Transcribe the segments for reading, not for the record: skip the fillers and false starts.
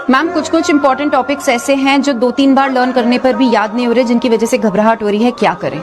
Ma'am कुछ कुछ important topics ऐसे हैं जो 2-3 बार लर्न करने पर भी याद नहीं हो रहे, जिनकी वजह से घबराहट हो रही है, क्या करें?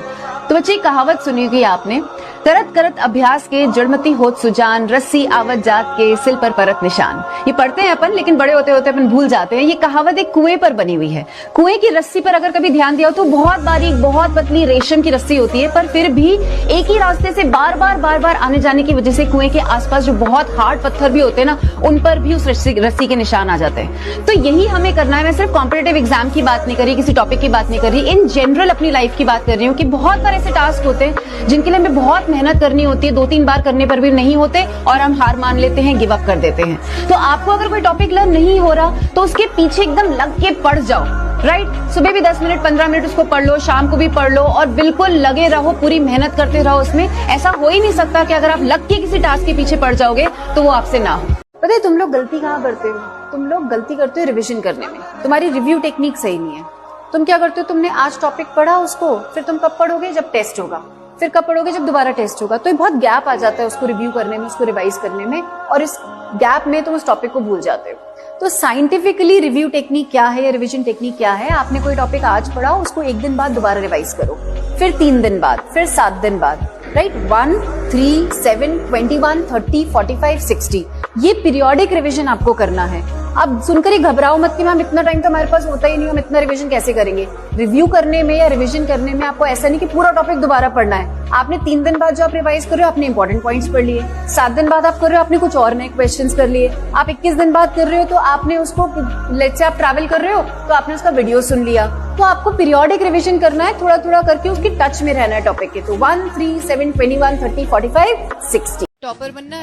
तो बच्चे कहावत सुनी होगी आपने, करत करत अभ्यास के जड़मती होत सुजान, रस्सी आवत जात के सिल पर परत निशान। ये पढ़ते हैं अपन, लेकिन बड़े होते होते अपन भूल जाते हैं। ये कहावत एक कुएं पर बनी हुई है। कुएं की रस्सी पर अगर कभी ध्यान दिया हो तो बहुत बारीक, बहुत पतली रेशम की रस्सी होती है, पर फिर भी एक ही रास्ते से बार बार आने जाने की वजह से कुएं के आसपास जो बहुत हार्ड पत्थर भी होते हैं ना, उन पर भी उस रस्सी के निशान आ जाते हैं। तो यही हमें करना है। मैं सिर्फ कॉम्पिटिटिव एग्जाम की बात नहीं कर रही, किसी टॉपिक की बात नहीं कर रही, इन जनरल अपनी लाइफ की बात कर रही हूँ कि बहुत बार ऐसे टास्क होते हैं जिनके लिए हमें बहुत मेहनत करनी होती है, 2-3 बार करने पर भी नहीं होते और हम हार मान लेते हैं, गिव अप कर देते हैं। तो आपको अगर कोई टॉपिक लर्न नहीं हो रहा तो उसके पीछे एकदम लग के पढ़ जाओ। राइट, सुबह भी 10 मिनट 15 मिनट उसको पढ़ लो, शाम को भी पढ़ लो और बिल्कुल लगे रहो, पूरी मेहनत करते रहो उसमें। ऐसा हो ही नहीं सकता कि अगर आप लग के किसी टास्क के पीछे पड़ जाओगे तो वो आपसे ना हो। पता है तुम लोग गलती कहाँ करते हो? तुम लोग गलती करते हो रिविजन करने में। तुम्हारी रिव्यू टेक्निक सही नहीं है। तुम क्या करते हो, तुमने आज टॉपिक पढ़ा उसको, फिर तुम कब पढ़ोगे? जब टेस्ट होगा। फिर कब पढ़ोगे? जब दोबारा टेस्ट होगा। तो बहुत गैप आ जाता है उसको रिव्यू करने में, उसको रिवाइज करने में, और इस गैप में तुम उस टॉपिक को भूल जाते हो। तो साइंटिफिकली रिव्यू टेक्निक क्या है या रिवीजन टेक्निक क्या है? आपने कोई टॉपिक आज पढ़ा, उसको 1 दिन बाद दोबारा रिवाइज करो, फिर 3 दिन बाद, फिर 7 दिन बाद। राइट, 1, 3, 7, 21, 30, 45, 60, ये पीरियोडिक रिवीजन आपको करना है। अब सुनकर ही घबराओ मत कि मैम इतना टाइम तो हमारे पास होता ही नहीं, हम इतना रिवीजन कैसे करेंगे? रिव्यू करने में या रिवीजन करने में आपको ऐसा नहीं कि पूरा टॉपिक दोबारा पढ़ना है। आपने 3 दिन बाद जो आप रिवाइज कर रहे हो, आपने इंपॉर्टेंट पॉइंट्स पढ़ लिए। 7 दिन बाद आप कर रहे हो, आपने कुछ और नए क्वेश्चंस कर लिए। आप 21 दिन बाद कर रहे हो तो आपने उसको, लेट्स से आप ट्रैवल कर रहे हो तो आपने उसका वीडियो सुन लिया। तो आपको पीरियोडिक रिवीजन करना है, थोड़ा थोड़ा करके उसकी टच में रहना है टॉपिक के। तो 1, 3, 7, 21, 30, 45, 60। टॉपर बनना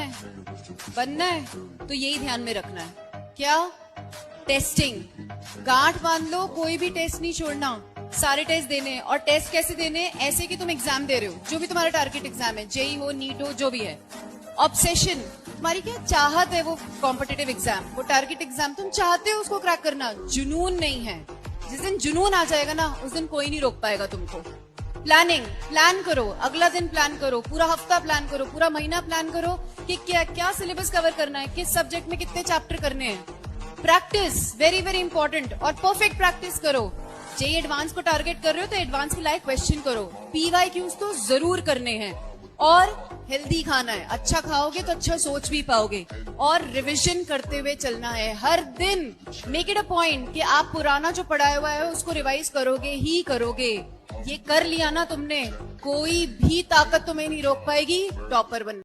है तो यही ध्यान में रखना है। क्या? टेस्टिंग। गांठ बांध लो, कोई भी टेस्ट नहीं छोड़ना, सारे टेस्ट देने। और टेस्ट कैसे देने? ऐसे कि तुम एग्जाम दे रहे हो, जो भी तुम्हारा टारगेट एग्जाम है, जेई हो, नीट हो, जो भी है। ऑब्सेशन, तुम्हारी क्या चाहत है? वो कॉम्पिटिटिव एग्जाम, वो टारगेट एग्जाम तुम चाहते हो उसको क्रैक करना, जुनून नहीं है। जिस दिन जुनून आ जाएगा ना, उस दिन कोई नहीं रोक पाएगा तुमको। प्लानिंग, प्लान करो, अगला दिन प्लान करो, पूरा हफ्ता प्लान करो, पूरा महीना प्लान करो कि क्या क्या सिलेबस कवर करना है, किस सब्जेक्ट में कितने चैप्टर करने हैं। प्रैक्टिस, वेरी वेरी इंपॉर्टेंट, और परफेक्ट प्रैक्टिस करो। जेई एडवांस को टारगेट कर रहे हो तो एडवांस के लायक क्वेश्चन करो। PYQs तो जरूर करने हैं। और हेल्दी खाना है, अच्छा खाओगे तो अच्छा सोच भी पाओगे। और रिवीजन करते हुए चलना है हर दिन। मेक इट अ पॉइंट कि आप पुराना जो पढ़ाया हुआ है उसको रिवाइज करोगे ही करोगे। ये कर लिया ना तुमने, कोई भी ताकत तुम्हें नहीं रोक पाएगी टॉपर बनने।